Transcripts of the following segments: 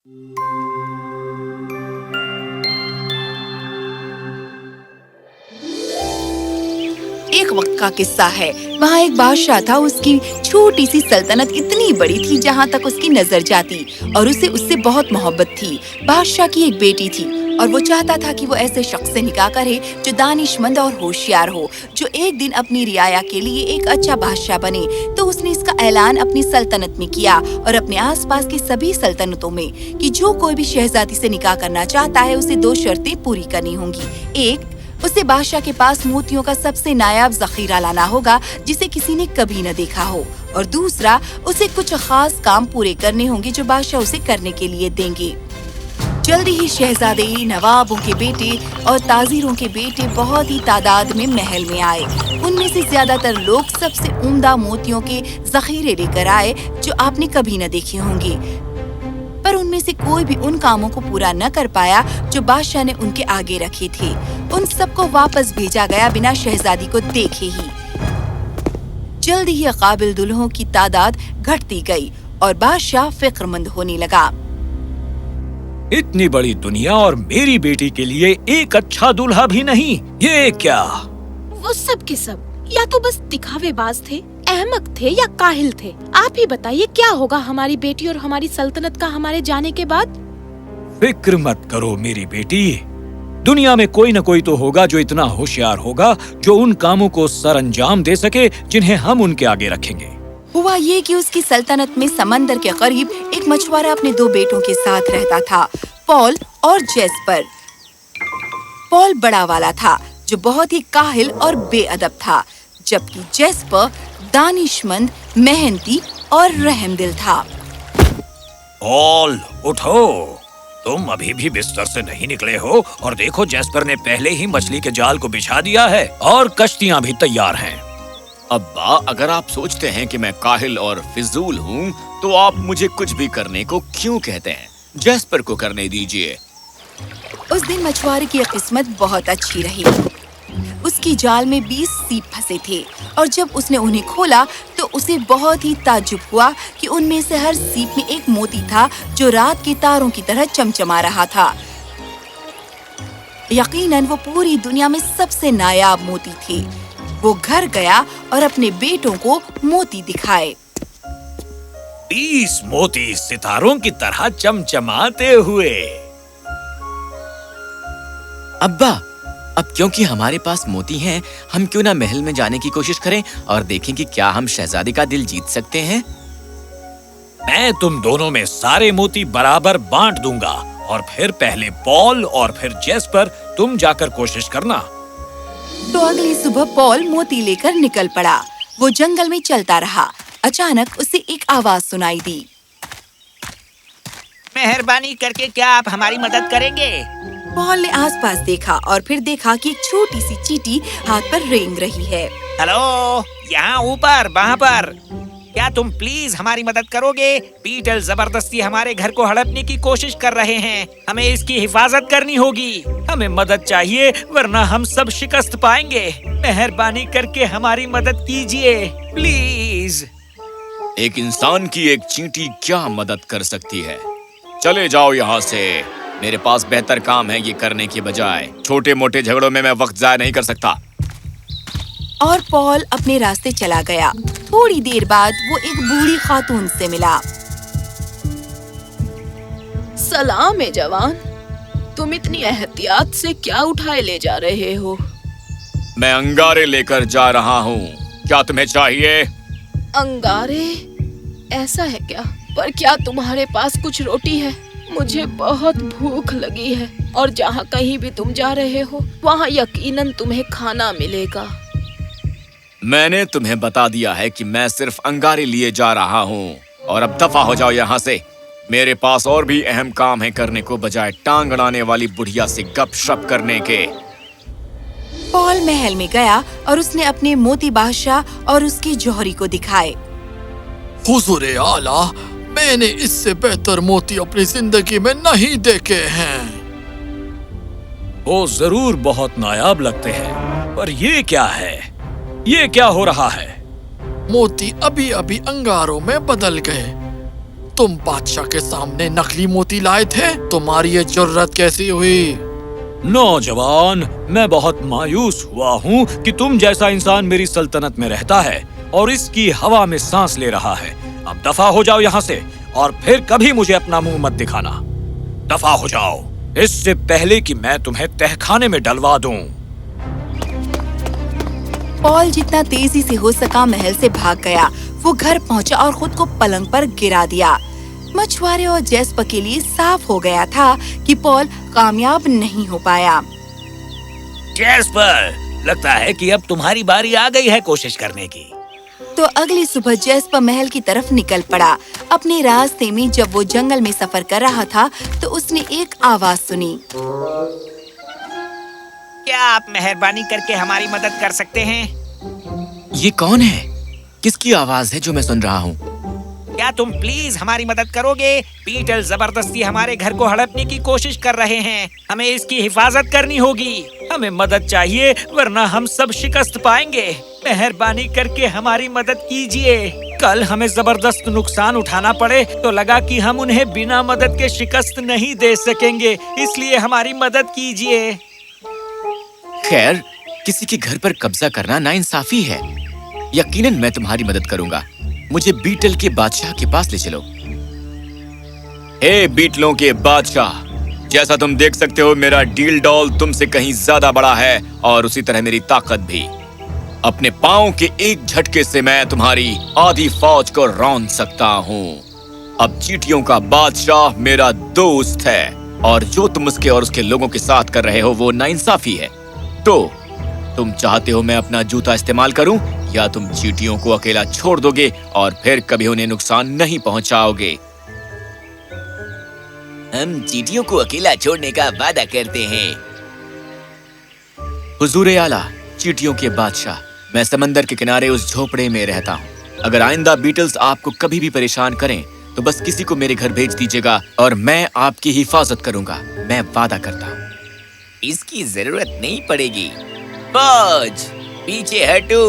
एक वक्त का किस्सा है। वहाँ एक बादशाह था। उसकी छोटी सी सल्तनत इतनी बड़ी थी जहाँ तक उसकी नजर जाती, और उसे उससे बहुत मोहब्बत थी। बादशाह की एक बेटी थी और वो चाहता था कि वो ऐसे शख्स से निकाह करे जो दानिशमंद और होशियार हो, जो एक दिन अपनी रियाया के लिए एक अच्छा बादशाह बने। तो उसने इसका ऐलान अपनी सल्तनत में किया और अपने आसपास की सभी सल्तनतों में कि जो कोई भी शहजादी से निकाह करना चाहता है उसे 2 शर्तें पूरी करनी होंगी। एक, उसे बादशाह के पास मोतियों का सबसे नायाब जखीरा लाना होगा जिसे किसी ने कभी न देखा हो, और दूसरा, उसे कुछ खास काम पूरे करने होंगे जो बादशाह उसे करने के लिए देंगे। जल्दी ही शहजादे, नवाबों के बेटे और ताजीरों के बेटे बहुत ही तादाद में महल में आए। उनमें से ज्यादातर लोग सबसे उम्दा मोतियों के जखीरे लेकर आए जो आपने कभी न देखे होंगे, पर उनमें से कोई भी उन कामों को पूरा न कर पाया जो बादशाह ने उनके आगे रखे थे। उन सबको वापस भेजा गया बिना शहजादी को देखे ही। जल्दी ही काबिल दुल्हों की तादाद घटती गई और बादशाह फिक्रमंद होने लगा। इतनी बड़ी दुनिया और मेरी बेटी के लिए एक अच्छा दूल्हा भी नहीं, ये क्या? वो सब के सब या तो बस दिखावेबाज थे, अहमक थे या काहिल थे। आप ही बताइए क्या होगा हमारी बेटी और हमारी सल्तनत का हमारे जाने के बाद? फिक्र मत करो मेरी बेटी, दुनिया में कोई न कोई तो होगा जो इतना होशियार होगा जो उन कामों को सरअंजाम दे सके जिन्हें हम उनके आगे रखेंगे। हुआ ये कि उसकी सल्तनत में समंदर के करीब एक मछुआरा अपने 2 बेटों के साथ रहता था, पॉल और जेस्पर। पॉल बड़ा वाला था जो बहुत ही काहिल और बेअदब था, जबकि जेस्पर दानिशमंद, मेहनती और रहमदिल था। पॉल, उठो, तुम अभी भी बिस्तर से नहीं निकले हो और देखो जेस्पर ने पहले ही मछली के जाल को बिछा दिया है और कश्तियाँ भी तैयार हैं। अब्बा, अगर आप सोचते हैं कि मैं काहिल और फिजूल हूँ तो आप मुझे कुछ भी करने को क्यों कहते हैं? जेस्पर को करने दीजिए। उस दिन मछुआरे की किस्मत बहुत अच्छी रही। उसकी जाल में 20 सीप फंसे थे और जब उसने उन्हें खोला तो उसे बहुत ही ताज्जुब हुआ कि उनमें से हर सीप में एक मोती था जो रात के तारों की तरह चमचमा रहा था। यकीनन वो पूरी दुनिया में सबसे नायाब मोती थे। वो घर गया और अपने बेटों को मोती दिखाए। 20 मोती सितारों की तरह चमचमाते हुए। अब्बा, अब क्योंकि हमारे पास मोती हैं, हम क्यों ना महल में जाने की कोशिश करें और देखें कि क्या हम शहजादी का दिल जीत सकते हैं। मैं तुम दोनों में सारे मोती बराबर बांट दूंगा और फिर पहले पॉल और फिर जेस्पर तुम जाकर कोशिश करना। तो अगली सुबह पॉल मोती लेकर निकल पड़ा। वो जंगल में चलता रहा। अचानक उसे एक आवाज सुनाई दी। मेहरबानी करके क्या आप हमारी मदद करेंगे? पॉल ने आसपास देखा और फिर देखा कि एक छोटी सी चींटी हाथ पर रेंग रही है। हेलो, यहाँ ऊपर, वहाँ पर, क्या तुम प्लीज हमारी मदद करोगे? बीटल जबरदस्ती हमारे घर को हड़पने की कोशिश कर रहे हैं। हमें इसकी हिफाजत करनी होगी। हमें मदद चाहिए वरना हम सब शिकस्त पाएंगे। मेहरबानी करके हमारी मदद कीजिए, प्लीज। एक इंसान की एक चींटी क्या मदद कर सकती है? चले जाओ यहाँ से। मेरे पास बेहतर काम है ये करने के बजाय। छोटे मोटे झगड़ों में मैं वक्त जाया नहीं कर सकता। और पॉल अपने रास्ते चला गया। थोड़ी देर बाद वो एक बूढ़ी खातून से मिला। सलाम है जवान, तुम इतनी एहतियात से क्या उठाए ले जा रहे हो? मैं अंगारे लेकर जा रहा हूँ। क्या तुम्हें चाहिए? अंगारे? ऐसा है क्या? पर क्या तुम्हारे पास कुछ रोटी है? मुझे बहुत भूख लगी है और जहाँ कहीं भी तुम जा रहे हो वहाँ यकीनन तुम्हें खाना मिलेगा। मैंने तुम्हें बता दिया है कि मैं सिर्फ अंगारे लिए जा रहा हूँ और अब दफा हो जाओ यहाँ से। मेरे पास और भी अहम काम है करने को बजाय टांग अड़ाने वाली बुढ़िया से गपशप करने के। पॉल महल में गया और उसने अपने मोती बादशाह और उसकी जौहरी को दिखाए। हुजूरे आला, मैंने इससे बेहतर मोती अपनी जिंदगी में नहीं देखे हैं। वो जरूर बहुत नायाब लगते हैं, पर ये क्या है? ये क्या हो रहा है? मोती अभी अभी अंगारों में बदल गए। तुम बादशाह के सामने नकली मोती लाए थे? तुम्हारी ये जुर्रत कैसी हुई? नौजवान, मैं बहुत मायूस हुआ हूँ कि तुम जैसा इंसान मेरी सल्तनत में रहता है और इसकी हवा में सांस ले रहा है। अब दफा हो जाओ यहाँ से और फिर कभी मुझे अपना मुंह मत दिखाना। दफा हो जाओ, इससे पहले कि मैं तुम्हें तहखाने में डलवा दूं। पॉल जितना तेजी से हो सका महल से भाग गया। वो घर पहुंचा और खुद को पलंग पर गिरा दिया। मछुआरे और जैस्पर के लिए साफ हो गया था कि पॉल कामयाब नहीं हो पाया। जैस्पर, लगता है कि अब तुम्हारी बारी आ गई है कोशिश करने की। तो अगली सुबह जैस्पर महल की तरफ निकल पड़ा। अपने रास्ते में जब वो जंगल में सफर कर रहा था तो उसने एक आवाज सुनी। क्या आप मेहरबानी करके हमारी मदद कर सकते हैं? ये कौन है? किसकी आवाज है जो मैं सुन रहा हूँ? क्या तुम प्लीज हमारी मदद करोगे? बीटल जबरदस्ती हमारे घर को हड़पने की कोशिश कर रहे हैं। हमें इसकी हिफाजत करनी होगी। हमें मदद चाहिए वरना हम सब शिकस्त पाएंगे। मेहरबानी करके हमारी मदद कीजिए। कल हमें जबरदस्त नुकसान उठाना पड़े तो लगा कि हम उन्हें बिना मदद के शिकस्त नहीं दे सकेंगे, इसलिए हमारी मदद कीजिए। खैर, किसी के घर पर कब्जा करना नाइंसाफी है। यकीनन मैं तुम्हारी मदद करूंगा। मुझे बीटल के बादशाह के पास ले चलो। हे बीटलों के बादशाह, जैसा तुम देख सकते हो मेरा डील डॉल तुमसे कहीं ज्यादा बड़ा है और उसी तरह मेरी ताकत भी। अपने पांव के एक झटके से मैं तुम्हारी आधी फौज को रौंद सकता हूँ। अब चींटियों का बादशाह मेरा दोस्त है और जो तुम उसके और उसके लोगों के साथ कर रहे हो वो नाइंसाफी है। तो तुम चाहते हो मैं अपना जूता इस्तेमाल करूं या तुम चींटियों को अकेला छोड़ दोगे और फिर कभी उन्हें नुकसान नहीं पहुंचाओगे? हम चींटियों को अकेला छोड़ने का वादा करते हैं। हुजूर आला, चींटियों के बादशाह, मैं समंदर के किनारे उस झोपड़े में रहता हूँ। अगर आइंदा बीटल्स आपको कभी भी परेशान करें तो बस किसी को मेरे घर भेज दीजिएगा और मैं आपकी हिफाजत करूंगा। मैं वादा करता हूँ। इसकी जरूरत नहीं पड़ेगी। फौज, पीछे हटो।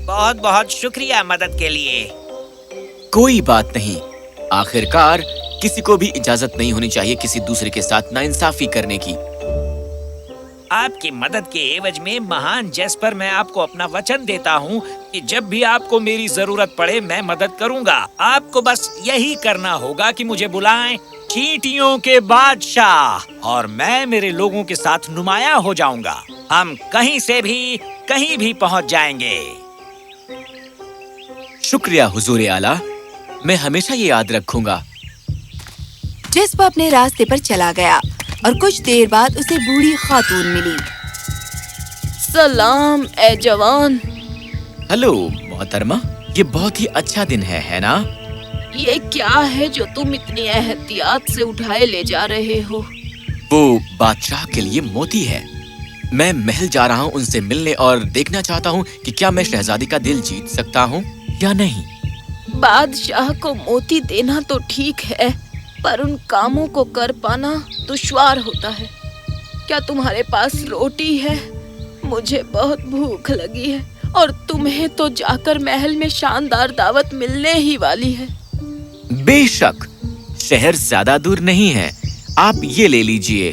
बहुत बहुत शुक्रिया मदद के लिए। कोई बात नहीं। आखिरकार किसी को भी इजाजत नहीं होनी चाहिए किसी दूसरे के साथ नाइंसाफी करने की। आपकी मदद के एवज में महान जैस्पर, मैं आपको अपना वचन देता हूँ कि जब भी आपको मेरी जरूरत पड़े मैं मदद करूँगा। आपको बस यही करना होगा कि मुझे बुलाएं, चींटियों के बादशाह, और मैं मेरे लोगों के साथ नुमाया हो जाऊंगा। हम कहीं से भी कहीं भी पहुंच जाएंगे। शुक्रिया हुजूर आला, मैं हमेशा ये याद रखूंगा। जैस्पर अपने रास्ते पर चला गया और कुछ देर बाद उसे बूढ़ी खातून मिली। सलाम ए जवान। हेलो मोहतरमा, ये बहुत ही अच्छा दिन है ना? ये क्या है जो तुम इतनी एहतियात से उठाए ले जा रहे हो? वो बादशाह के लिए मोती है। मैं महल जा रहा हूँ उनसे मिलने और देखना चाहता हूँ कि क्या मैं शहजादी का दिल जीत सकता हूँ या नहीं। बादशाह को मोती देना तो ठीक है, पर उन कामों को कर पाना दुश्वार होता है। क्या तुम्हारे पास रोटी है? मुझे बहुत भूख लगी है और तुम्हें तो जाकर महल में शानदार दावत मिलने ही वाली है। बेशक, शहर ज्यादा दूर नहीं है। आप ये ले लीजिए।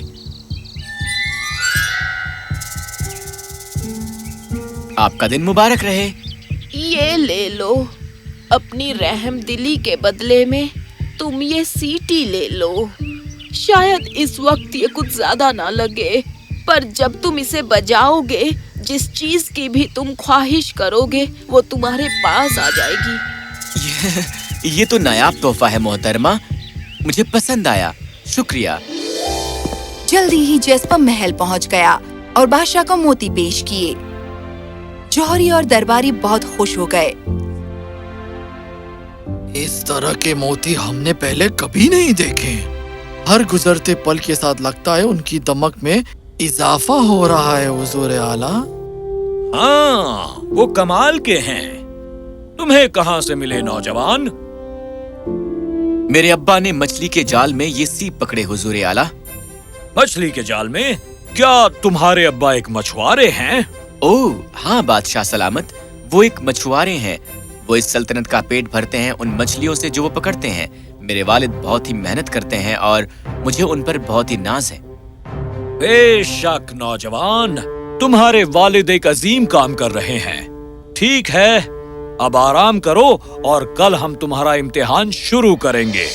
आपका दिन मुबारक रहे। ये ले लो। अपनी रहम दिली के बदले में तुम ये सीटी ले लो। शायद इस वक्त ये कुछ ज्यादा ना लगे, पर जब तुम इसे बजाओगे, जिस चीज की भी तुम ख्वाहिश करोगे वो तुम्हारे पास आ जाएगी। ये तो नायाब तोहफा है मोहतरमा, मुझे पसंद आया। शुक्रिया। जल्दी ही जैस्पर महल पहुंच गया और बादशाह को मोती पेश किए। जौहरी और दरबारी बहुत खुश हो गए। इस तरह के मोती हमने पहले कभी नहीं देखे। हर गुजरते पल के साथ लगता है उनकी दमक में इजाफा हो रहा है हुजूर आला। हाँ, वो कमाल के हैं। तुम्हें कहाँ से मिले नौजवान? मेरे अब्बा ने मछली के जाल में ये सीप पकड़े हुजूर आला। मछली के जाल में? क्या तुम्हारे अब्बा एक मछुआरे हैं? ओह हाँ बादशाह सलामत, वो एक मछुआरे हैं। وہ اس سلطنت کا پیٹ بھرتے ہیں ان مچھلیوں سے جو وہ پکڑتے ہیں۔ میرے والد بہت ہی محنت کرتے ہیں اور مجھے ان پر بہت ہی ناز ہے۔ بے شک نوجوان، تمہارے والد ایک عظیم کام کر رہے ہیں۔ ٹھیک ہے، اب آرام کرو اور کل ہم تمہارا امتحان شروع کریں گے۔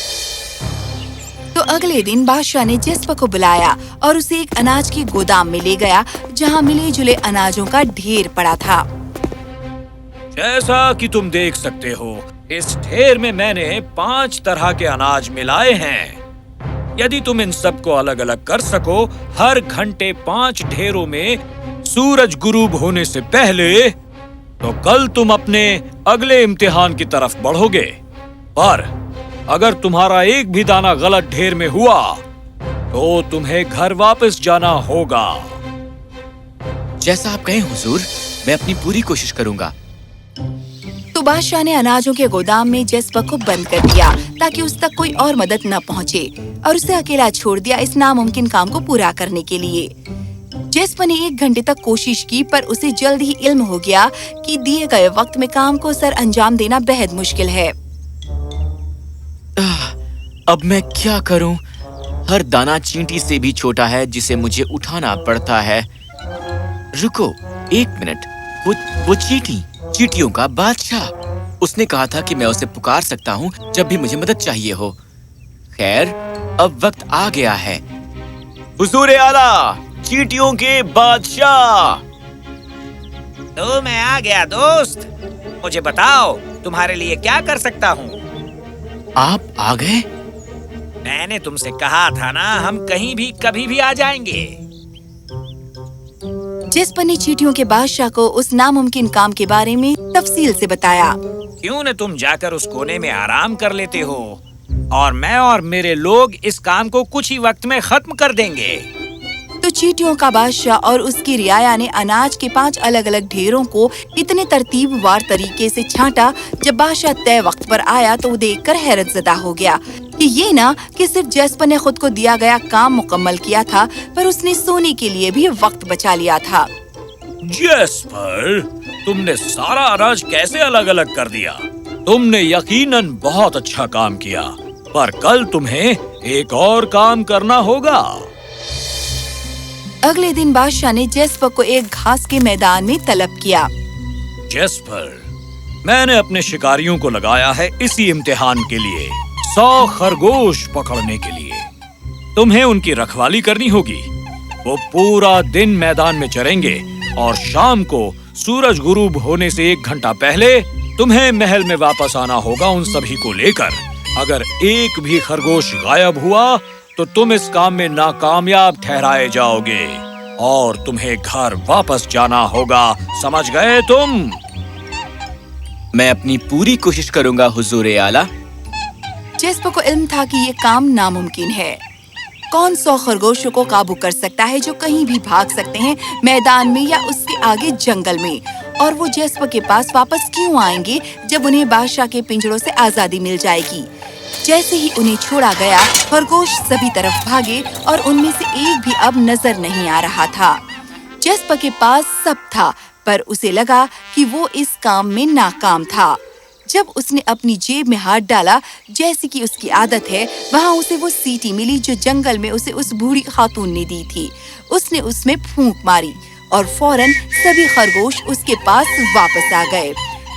تو اگلے دن بادشاہ نے جیسپر کو بلایا اور اسے ایک اناج کے گودام میں لے گیا جہاں ملے جلے اناجوں کا ڈھیر پڑا تھا۔ جیسا کہ تم دیکھ سکتے ہو، اس ڈھیر میں میں نے 5 طرح کے اناج ملائے ہیں۔ یدی تم ان سب کو الگ الگ کر سکو، ہر گھنٹے 5 ڈھیروں میں سورج غروب ہونے سے پہلے، تو کل تم اپنے اگلے امتحان کی طرف بڑھو گے۔ پر اگر تمہارا ایک بھی دانہ غلط ڈھیر میں ہوا تو تمہیں گھر واپس جانا ہوگا۔ جیسا آپ کہیں حضور، میں اپنی پوری کوشش کروں گا۔ تو بادشاہ نے اناجوں کے گودام میں جیسپر کو بند کر دیا تاکہ اس تک کوئی اور مدد نہ پہنچے، اور اسے اکیلا چھوڑ دیا اس ناممکن کام کو پورا کرنے کے لیے۔ جیسپر نے 1 گھنٹے تک کوشش کی، پر اسے جلد ہی علم ہو گیا کہ دیے گئے وقت میں کام کو سر انجام دینا بہت مشکل ہے۔ اب میں کیا کروں؟ ہر دانہ چینٹی سے بھی چھوٹا ہے جسے مجھے اٹھانا پڑتا ہے۔ رکو 1 منٹ، وہ چیٹیوں کا بادشاہ، اس نے کہا تھا کہ میں اسے پکار سکتا ہوں جب بھی مجھے مدد چاہیے ہو۔ خیر، اب وقت آ گیا ہے۔ حضور اعلیٰ، چیٹیوں کے بادشاہ! تو میں آ گیا دوست، مجھے بتاؤ تمہارے لیے کیا کر سکتا ہوں؟ آپ آ گئے؟ میں نے تم سے کہا تھا نا، ہم کہیں بھی کبھی بھی آ جائیں گے۔ جیسپر نے چیٹیوں کے بادشاہ کو اس ناممکن کام کے بارے میں تفصیل سے بتایا۔ کیوں نہ تم جا کر اس کونے میں آرام کر لیتے ہو، اور میں اور میرے لوگ اس کام کو کچھ ہی وقت میں ختم کر دیں گے۔ تو چیٹیوں کا بادشاہ اور اس کی رعایا نے اناج کے 5 الگ الگ ڈھیروں کو اتنے ترتیب وار طریقے سے چھانٹا۔ جب بادشاہ طے وقت پر آیا تو وہ دیکھ کر حیرت زدہ ہو گیا کہ یہ نہ کہ صرف جیسپر نے خود کو دیا گیا کام مکمل کیا تھا، پر اس نے سونے کے لیے بھی وقت بچا لیا تھا۔ جیسپر، تم نے سارا اناج کیسے الگ الگ کر دیا؟ تم نے یقیناً بہت اچھا کام کیا، پر کل تمہیں ایک اور کام کرنا ہوگا۔ اگلے دن بادشاہ نے جیسپر کو ایک گھاس کے میدان میں طلب کیا۔ جیسپر، میں نے اپنے شکاریوں کو لگایا ہے اسی امتحان کے لیے، 100 خرگوش پکڑنے کے لیے۔ تمہیں ان کی رکھوالی کرنی ہوگی۔ وہ پورا دن میدان میں چریں گے، اور شام کو سورج غروب ہونے سے 1 گھنٹہ پہلے تمہیں محل میں واپس آنا ہوگا ان سبھی کو لے کر۔ اگر ایک بھی خرگوش غائب ہوا تو تم اس کام میں ناکامیاب ٹھہرائے جاؤ گے، اور تمہیں گھر واپس جانا ہوگا۔ سمجھ گئے تم؟ میں اپنی پوری کوشش کروں گا حضور اعلیٰ۔ جیسپر کو علم تھا کہ یہ کام ناممکن ہے۔ کون 100 خرگوشوں کو قابو کر سکتا ہے جو کہیں بھی بھاگ سکتے ہیں، میدان میں یا اس سے آگے جنگل میں؟ اور وہ جیسپر کے پاس واپس کیوں آئیں گے جب انہیں بادشاہ کے پنجروں سے آزادی مل جائے گی؟ جیسے ہی انہیں چھوڑا گیا، خرگوش سبھی طرف بھاگے اور ان میں سے ایک بھی اب نظر نہیں آ رہا تھا۔ جیسپر کے پاس سب تھا، پر اسے لگا کہ وہ اس کام میں ناکام تھا۔ جب اس نے اپنی جیب میں ہاتھ ڈالا، جیسے کہ اس کی عادت ہے، وہاں اسے وہ سیٹی ملی جو جنگل میں اسے اس بوڑھی خاتون نے دی تھی۔ اس نے اس میں پھونک ماری اور فوراً سبھی خرگوش اس کے پاس واپس آ گئے۔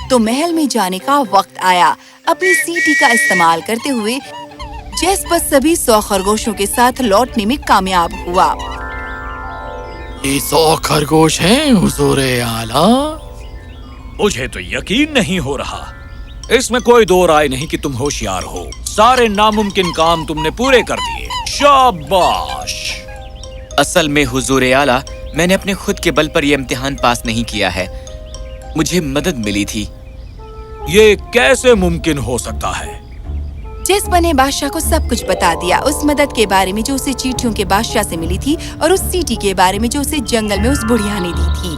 تو محل میں جانے کا وقت آیا۔ اپنی سیٹی کا استعمال کرتے ہوئے جیسپر سبھی 100 خرگوشوں کے ساتھ لوٹنے میں کامیاب ہوا۔ یہ 100 خرگوش ہیں حضور اعلیٰ؟ مجھے تو یقین نہیں ہو رہا۔ اس میں کوئی دو رائے نہیں کہ تم ہوشیار ہو۔ سارے ناممکن کام تم نے پورے کر دیے، شاباش۔ اصل میں حضور اعلیٰ، میں نے اپنے خود کے بل پر یہ امتحان پاس نہیں کیا ہے، مجھے مدد ملی تھی۔ یہ کیسے ممکن ہو سکتا ہے؟ جیسپر نے بادشاہ کو سب کچھ بتا دیا، اس مدد کے بارے میں جو اسے چیٹیوں کے بادشاہ سے ملی تھی، اور اس سیٹی کے بارے میں جو اسے جنگل میں اس بڑھیا نے دی تھی۔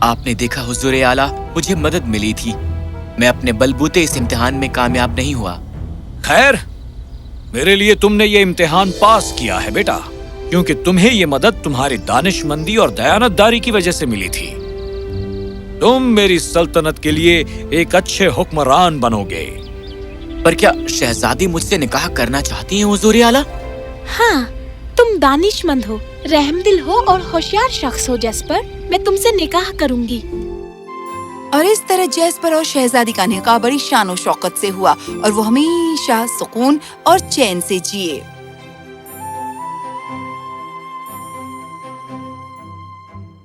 آپ نے دیکھا حضور اعلیٰ، مجھے مدد ملی تھی۔ میں اپنے بلبوتے اس امتحان میں کامیاب نہیں ہوا۔ خیر، میرے لیے تم نے یہ امتحان پاس کیا ہے بیٹا، کیونکہ تمہیں یہ مدد تمہاری دانش مندی اور دیانت داری کی وجہ سے ملی تھی۔ तुम मेरी सल्तनत के लिए एक अच्छे हुक्मरान बनोगे। पर क्या शहजादी मुझसे निकाह करना चाहती हैं हुजूर आला? हाँ, तुम दानिशमंद हो, रहमदिल हो और होशियार शख्स हो जैस्पर। मैं तुमसे निकाह करूंगी। और इस तरह जैस्पर और शहजादी का निकाह बड़ी शान और शौकत से हुआ और वो हमेशा सुकून और चैन से जिए।